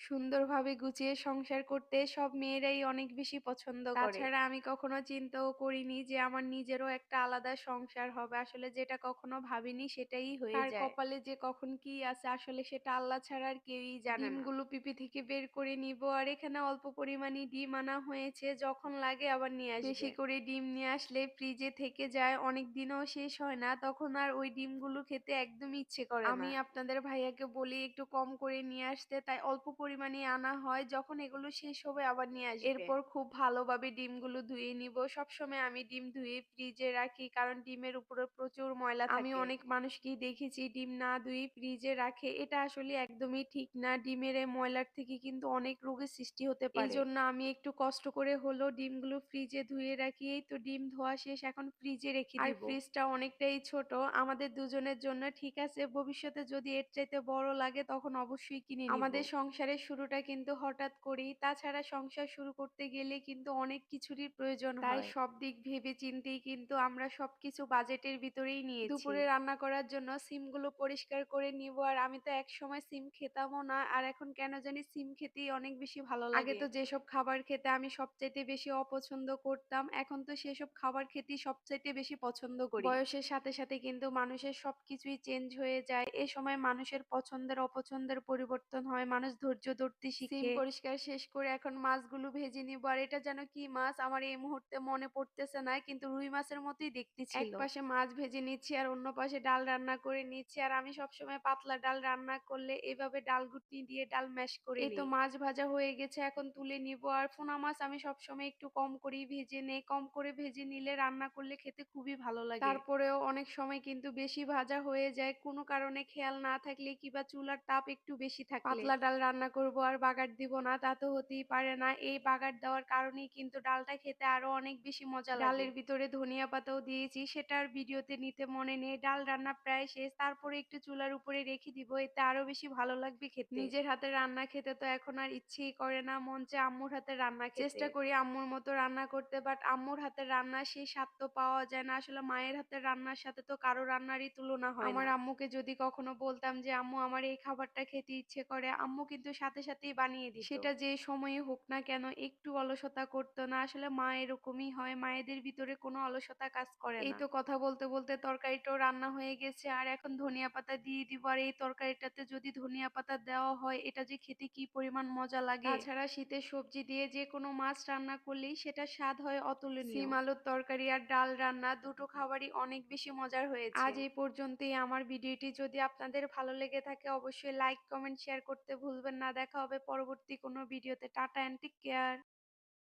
সুন্দরভাবে গুছিয়ে সংসার করতে সব মেয়েরাই অনেক বেশি পছন্দ করে। তাছাড়া আমি কখনো চিন্তাও করিনি যে আমার নিজেরও একটা আলাদা সংসার হবে। আসলে যেটা কখনো ভাবিনি সেটাই হয়ে যায়। কার কপালে যে কখন কি আছে আসলে সেটা আল্লাহ ছাড়া আর কেউই জানে না। ডিমগুলো পিপি থেকে বের করে নিব আর এখানে অল্প পরিমাণে ডিম আনা হয়েছে, যখন লাগে আবার নিয়ে আসবে। বেশি করে ডিম নিয়ে আসলে ফ্রিজে থেকে যায়, অনেক দিনও শেষ হয় না, তখন আর ওই ডিমগুলো খেতে একদমই ইচ্ছে করে না। আমি আপনাদের ভাইয়াকে বলি একটু কম করে নিয়ে আসতে, তাই অল্প পরিমাণে আনা হয়, যখন এগুলো শেষ হবে আবার নিয়ে আসবে। এরপর খুব ভালোভাবে ডিমগুলো ধুয়ে নিব। সবসময় আমি ডিম ধুয়ে ফ্রিজে রাখি, কারণ ডিমের উপরে প্রচুর ময়লা থাকে। আমি অনেক মানুষকেই দেখেছি ডিম না ধুয়ে ফ্রিজে রাখে, এটা আসলে একদমই ঠিক না। ডিমের এই ময়লার থেকে কিন্তু অনেক রোগের সৃষ্টি হতে পারে। এই জন্য আমি একটু কষ্ট করে হলেও ডিমগুলো ফ্রিজে ধুয়ে রাখি। এই তো ডিম ধোয়া শেষ, এখন ফ্রিজে রেখে দিব। আর ফ্রিজটা অনেকটাই ছোট, আমাদের দুজনের জন্য ঠিক আছে। ভবিষ্যতে যদি এর চাইতে বড় লাগে তখন অবশ্যই কিনে নিব। আমাদের সংসারের শুরুটা কিন্তু হঠাৎ করেই, তাছাড়া সংসার শুরু করতে গেলে কিন্তু অনেক কিছুরই প্রয়োজন হয়। তাই সব দিক ভেবে চিন্তেই কিন্তু আমরা সবকিছু বাজেটের ভিতরেই নিয়েছি। দুপুরে রান্না করার জন্য সিমগুলো পরিষ্কার করে নিব। আর আমি তো একসময় সিম খেতামও না, আর এখন কেন জানি সিম খেতেই অনেক বেশি ভালো লাগে। আগে তো যেসব খাবার খেতে আমি সবচাইতে বেশি অপছন্দ করতাম, এখন তো সেসব খাবার খেতেই সবচাইতে বেশি পছন্দ করি। বয়সের সাথে সাথে কিন্তু মানুষের সবকিছুই চেঞ্জ হয়ে যায়। এ সময় মানুষের পছন্দের অপছন্দের পরিবর্তন হয়, মানুষ ধৈর্য ধরতে শিখে। সিম পরিষ্কার শেষ করে এখন মাছগুলো ভেজে নিব। আর এটা যেন কি মাছ আমার এই মুহূর্তে মনে পড়তেছে না, কিন্তু রুই মাছের মতোই দেখতে ছিল। এক পাশে মাছ ভেজে নিচ্ছি আর অন্য পাশে ডাল রান্না করে নিচ্ছি। আর আমি সবসময় পাতলা ডাল রান্না করলে এভাবে ডাল ঘুটনি দিয়ে ডাল ম্যাশ করে নিই। এই তো মাছ ভাজা হয়ে গেছে, এখন তুলে নিব। আর পোনা মাছ আমি সবসময় একটু কম করেই ভেজে নেই, কম করে ভেজে নিলে রান্না করলে খেতে খুবই ভালো লাগে। তারপরেও অনেক সময় কিন্তু বেশি ভাজা হয়ে যায়, কোনো কারণে খেয়াল না থাকলে কিংবা চুলার তাপ একটু বেশি থাকলে। পাতলা ডাল রান্না করব আর বাগার দিব না, তা তো হতেই পারে না। এই বাগার দেওয়ার কারণেই কিন্তু ডালটা খেতে আরো অনেক বেশি মজা লাগে। ডালের ভিতরে ধনিয়া পাতাও দিয়েছি, সেটা আর ভিডিওতে নিতে মনে নেই। ডাল রান্না প্রায় শেষ, তারপরে একটু চুলার উপরে রেখে দিব, এতে আরো বেশি ভালো লাগবে খেতে। নিজের হাতে রান্না খেতে তো এখন আর ইচ্ছেই করে না, মন চায় আম্মুর হাতে রান্না খেতে। চেষ্টা করি আম্মুর মতো রান্না করতে, বাট আম্মুর হাতের রান্না সেই স্বাদ তো পাওয়া যায় না। আসলে মায়ের হাতের রান্নার সাথে তো কারো রান্নারই তুলনা হয় না। আমার আম্মুকে যদি কখনো বলতাম যে আম্মু আমার এই খাবারটা খেতে ইচ্ছে করে, আম্মু কিন্তু সাথে সাথেই বানিয়ে দিত। সেটা যে সময়ই হোক না কেন, একটু অলসতা করতো না। আসলে মা এরকমই হয়, মায়েদের ভিতরে কোনো অলসতা কাজ করে না। এই তো কথা বলতে বলতে তরকারিটাও রান্না হয়ে গেছে, আর এখন ধনিয়া পাতা দিয়ে দিব। আর এই তরকারিটাতে যদি ধনিয়া পাতা দেওয়া হয়, এটা যে খেতে কি পরিমাণ মজা লাগে। তাছাড়া শীতের সবজি দিয়ে যে কোনো মাছ রান্না করলেই সেটা স্বাদ হয় অতুলনীয়। সিম আলুর তরকারি আর ডাল রান্না, দুটো খাবারই অনেক বেশি মজার হয়েছে। আজ এই পর্যন্তই আমার ভিডিওটি। যদি আপনাদের ভালো লেগে থাকে অবশ্যই লাইক কমেন্ট শেয়ার করতে ভুলবেন না। দেখা হবে পরবর্তী কোনো ভিডিওতে। Tata and take care.